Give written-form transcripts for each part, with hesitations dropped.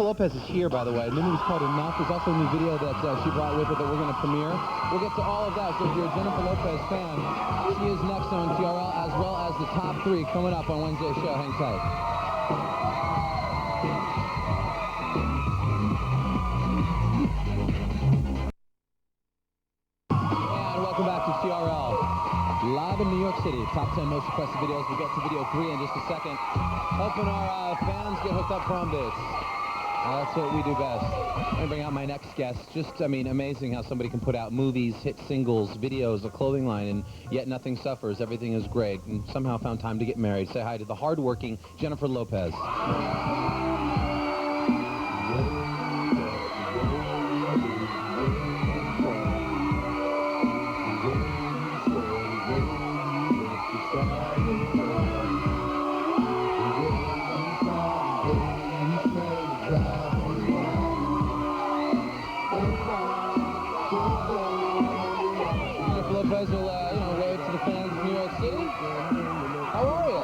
Lopez is here, by the way. The movie's called Enough. There's also a new video that she brought with her that we're going to premiere. We'll get to all of that. So if you're a Jennifer Lopez fan, she is next on TRL, as well as the top 3 coming up on Wednesday's show. Hang tight. And welcome back to TRL. Live in New York City. Top 10 most requested videos. We'll get to video 3 in just a second. Hoping our fans get hooked up from this. That's what we do best. I'm going to bring out my next guest. Just, I mean, amazing how somebody can put out movies, hit singles, videos, a clothing line, and yet nothing suffers. Everything is great. And somehow found time to get married. Say hi to the hardworking Jennifer Lopez. Lopez will, wave to the fans of New York City. How are you?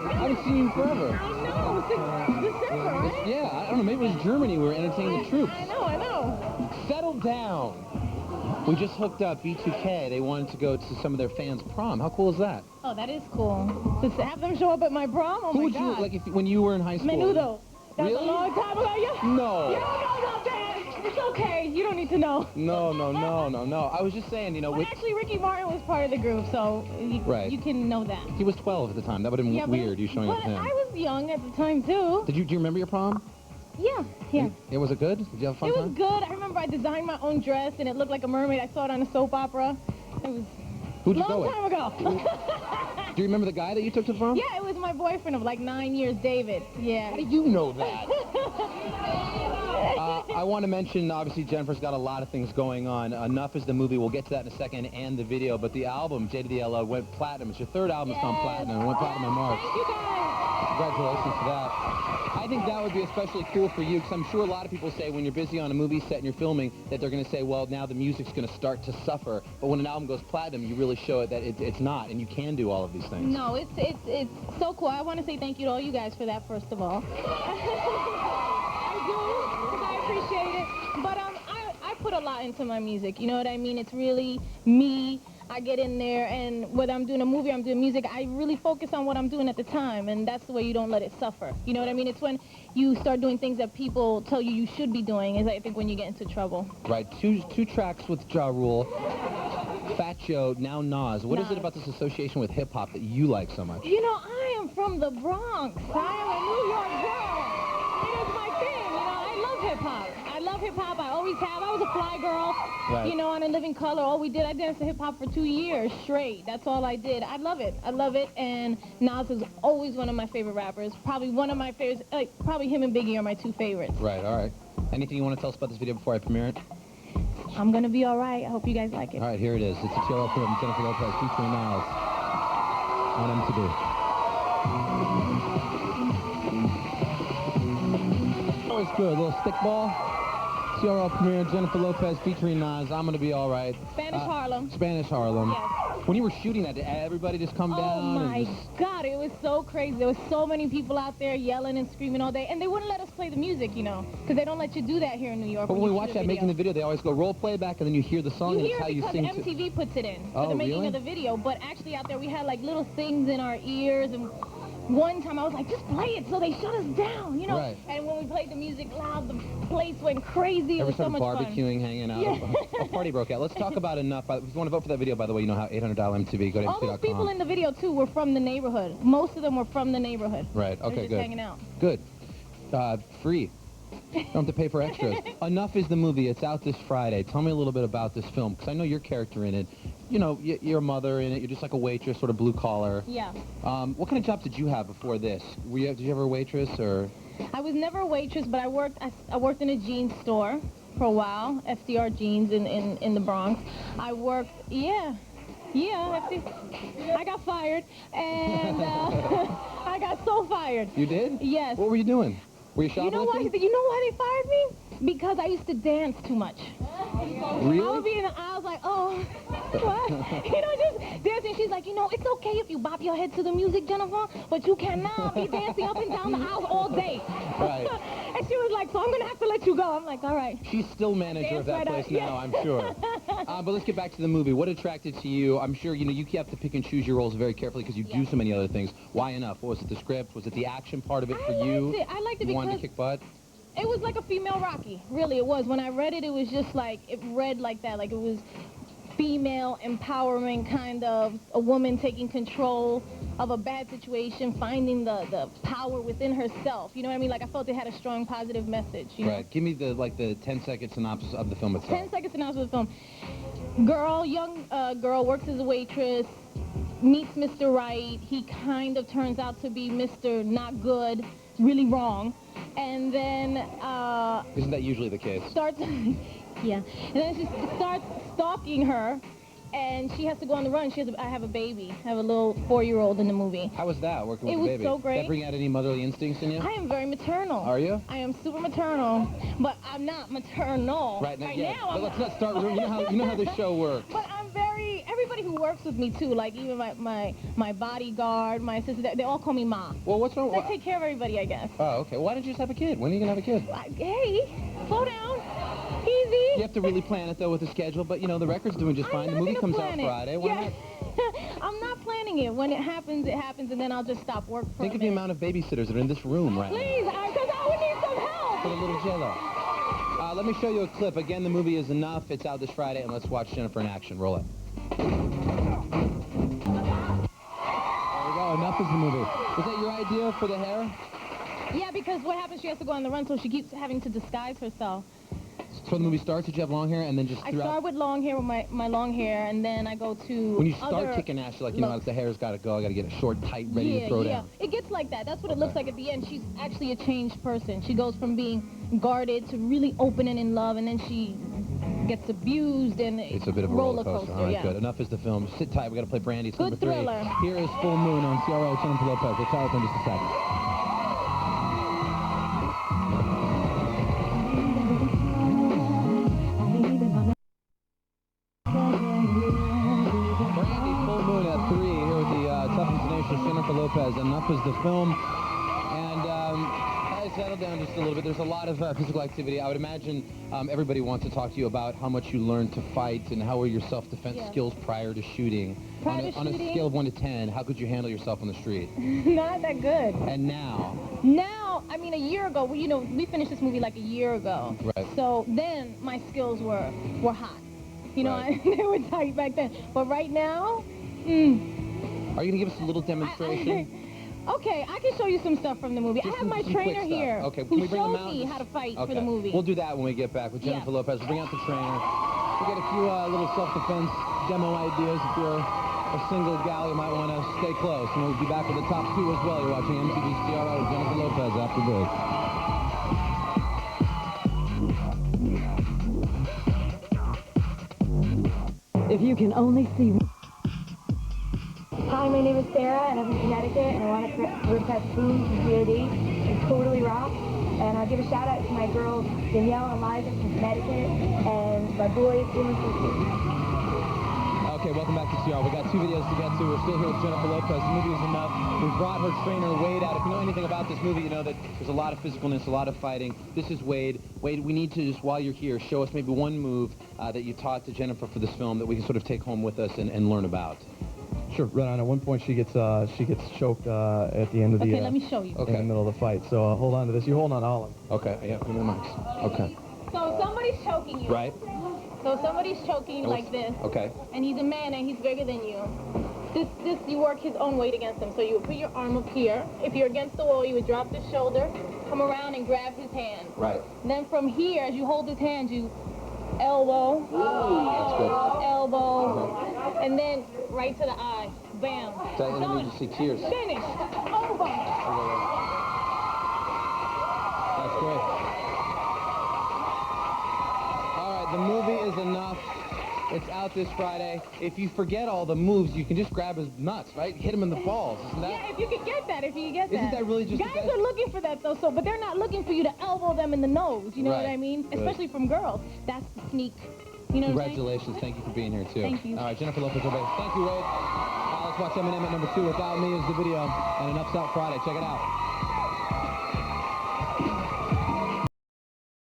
I haven't seen you in forever. I know, since December, right? Yeah, I don't know, maybe it was Germany we were entertaining the troops. I know. Settle down. We just hooked up B2K. They wanted to go to some of their fans' prom. How cool is that? Oh, that is cool. To have them show up at my prom? Oh, Who my would God. you, like, when you were in high school? Menudo. That was Really? a long time ago. You No. You don't know about that. It's okay. You don't need to know. No. I was just saying, Well, actually, Ricky Martin was part of the group, so you can know that. He was 12 at the time. That would have been weird, you showing up with him. But I was young at the time, too. Do you remember your prom? Yeah. Was it good? Did you have a fun time? It was good. I remember I designed my own dress, and it looked like a mermaid. I saw it on a soap opera. It was Who'd you a go long with? time ago. Do you remember the guy that you took to the prom? Yeah, it was my boyfriend of like 9 years, David. Yeah. How do you know that? I want to mention, obviously, Jennifer's got a lot of things going on. Enough is the movie. We'll get to that in a second, and the video. But the album, JDDLO, went platinum. It's your 3rd album that's gone platinum. It went platinum in March. Thank you, guys. Congratulations for that. I think that would be especially cool for you, because I'm sure a lot of people say when you're busy on a movie set and you're filming that they're going to say, well, now the music's going to start to suffer. But when an album goes platinum, you really show it that it's not, and you can do all of these things. No, it's so cool. I want to say thank you to all you guys for that, first of all. I do, because I appreciate it. But I put a lot into my music, you know what I mean? It's really me. I get in there, and whether I'm doing a movie or I'm doing music, I really focus on what I'm doing at the time, and that's the way you don't let it suffer. You know what I mean? It's when you start doing things that people tell you you should be doing, is I think when you get into trouble. Right. Two tracks with Ja Rule, Fat Joe, now Nas. What is it about this association with hip-hop that you like so much? You know, I am from the Bronx. I am a New York girl. It is my thing. You know, I love hip-hop. I love hip-hop. I always have. I was a fly girl, you know, on In Living Color. All we did, I danced to hip-hop for 2 years straight. That's all I did. I love it. And Nas is always one of my favorite rappers. Probably one of my favorites. Like, probably him and Biggie are my 2 favorites. Right, all right. Anything you want to tell us about this video before I premiere it? I'm going to be all right. I hope you guys like it. All right, here it is. It's a TRL film, Jennifer Lopez, featuring Niles on MTV. Always good. A little stickball. TRL premiere, Jennifer Lopez featuring Nas. I'm gonna be all right. Spanish Harlem. Spanish Harlem. Yes. When you were shooting that, did everybody just come down? Oh my God, it was so crazy. There was so many people out there yelling and screaming all day, and they wouldn't let us play the music, you know, because they don't let you do that here in New York. But when we watch that making the video, they always go roll playback, and then you hear the song, and it's how you sing. You hear it because MTV puts it in for the making of the video. But actually, out there we had like little things in our ears, and one time I was like, just play it, so they shut us down, you know. Right. And when we played the music loud, the place went crazy. It was so much fun. Barbecuing, hanging out. Yeah. A party broke out. Let's talk about Enough. If you want to vote for that video, by the way, you know how $800 MTV. Go to all those people in the video too were from the neighborhood. Most of them were from the neighborhood. Right. Okay. They're just good. Hanging out. Good. Free. Don't have to pay for extras. Enough is the movie. It's out this Friday. Tell me a little bit about this film, because I know your character in it. You know, you're a mother in it. You're just like a waitress, sort of blue collar. Yeah. What kind of jobs did you have before this? Did you ever a waitress or? I was never a waitress, but I worked in a jeans store for a while, FDR Jeans in the Bronx. I worked, I got fired, and I got so fired. You did? Yes. What were you doing? Were you shoplifting? You know why they fired me? Because I used to dance too much. Really? I would be in the aisles like, oh, what? Just dancing. She's like, it's okay if you bop your head to the music, Jennifer, but you cannot be dancing up and down the aisles all day. Right. And she was like, so I'm going to have to let you go. I'm like, all right. She's still manager of that right place out. now, I'm sure. But let's get back to the movie. What attracted to you? I'm sure, you have to pick and choose your roles very carefully because you do so many other things. Why Enough? Was it the script? Was it the action part of it for you? I liked it You wanted to because kick butt? it was like a female Rocky. Really, it was. When I read it, it was just like, it read like that. Like it was female empowerment, kind of a woman taking control of a bad situation, finding the power within herself. You know what I mean? Like I felt it had a strong positive message. You know? Right. Give me the 10-second synopsis of the film itself. 10-second synopsis of the film. Young girl works as a waitress, meets Mr. Right. He kind of turns out to be Mr. Not Good, really wrong. And then Isn't that usually the case? starts yeah. And then she starts stalking her, and she has to go on the run. I have a baby. I have a little 4-year-old in the movie. How was that, working with It the was baby? so great. Did that bring out any motherly instincts in you? I am very maternal. Are you? I am super maternal, but I'm not maternal. Right now, yeah. Now But let's not start. You know how this show works. But I'm very. Everybody who works with me too, like even my bodyguard, my assistant, they all call me Ma. Well, what's wrong? I take care of everybody, I guess. Oh, okay. Why don't you just have a kid? When are you gonna have a kid? Hey, slow down, easy. You have to really plan it though with the schedule. But the record's doing just fine. The movie comes out Friday. Why not? I'm not planning it. When it happens, and then I'll just stop work for Think a of the minute. amount of babysitters that are in this room right Please, because I would need some help. now. For the little Jello. Let me show you a clip. Again, the movie is Enough. It's out this Friday, and let's watch Jennifer in action. Roll it. There we go. Enough is the movie. Was that your idea for the hair? Yeah, because what happens, she has to go on the run, so she keeps having to disguise herself. So the movie starts, did you have long hair, and then just I throughout... start with long hair, with my long hair, and then I go to When you start other kicking ass, you're like, looks. the hair's got to go. I got to get it short, tight, ready to throw down. It gets like that. That's what it looks like at the end. She's actually a changed person. She goes from being guarded to really open and in love, and then she gets abused, and It's a bit of a roller coaster. All right, good. Enough is the film. Sit tight. We got to play Brandy. It's Good number 3. thriller. Here is Full Moon on CRL. Jennifer Lopez. We'll tell it in just a second. Brandy, Full Moon at 3. Here with the tough and tenacious Jennifer Lopez. Enough is the film. And settle down just a little bit. There's a lot of physical activity. I would imagine everybody wants to talk to you about how much you learned to fight and how were your self-defense skills prior to shooting. On a scale of 1 to 10, how could you handle yourself on the street? Not that good. And now? Now, I mean, a year ago, we finished this movie like a year ago. Right. So then my skills were hot. Right. They were tight back then. But right now, Are you going to give us a little demonstration? Okay, I can show you some stuff from the movie. Just I have my some quick trainer stuff. here Okay, can who we bring them showed out? me how to fight Okay. for the movie. We'll do that when we get back with Jennifer Lopez. We'll bring out the trainer. We get a few little self-defense demo ideas. If you're a single gal, you might want to stay close. And we'll be back with the top 2 as well. You're watching MTV's CRO with Jennifer Lopez after break. If you can only see... Hi, my name is Sarah, and I'm from Connecticut, and I want to request Boom from POD. It's totally rock. And I'll give a shout out to my girls, Danielle and Eliza from Connecticut, and my boys, Boom and Okay, welcome back to CR. We got 2 videos to get to. We're still here with Jennifer Lopez. The movie is Enough. We brought her trainer, Wade, out. If you know anything about this movie, you know that there's a lot of physicalness, a lot of fighting. This is Wade. Wade, we need to just, while you're here, show us maybe one move that you taught to Jennifer for this film that we can sort of take home with us and learn about. Sure. Right on. At one point, she gets choked at the end of the. Okay, let me show you. In the middle of the fight. So hold on to this. You hold on to all of them. Okay. Yeah. Give me the mics. Okay. So somebody's choking you. Right. So somebody's choking you like this. Okay. And he's a man and he's bigger than you. This you work his own weight against him. So you would put your arm up here. If you're against the wall, you would drop the shoulder, come around and grab his hand. Right. And then from here, as you hold his hand, you elbow, That's good. elbow, and then right to the eye. Bam. So I need to see tears. Finish. Over. That's great. All right, the movie is Enough. It's out this Friday. If you forget all the moves, you can just grab his nuts, right? Hit him in the balls, isn't that? Yeah, if you could get that, Isn't that really just the Guys best? are looking for that, though, but they're not looking for you to elbow them in the nose, you know Right. what I mean? Good. Especially from girls. That's the sneak You know what I'm saying? Congratulations. Thank you for being here, too. Thank you. All right, Jennifer Lopez, everybody. Thank you, Wade. Let's watch Eminem at number 2. Without Me is the video. And Enough's Out Friday. Check it out.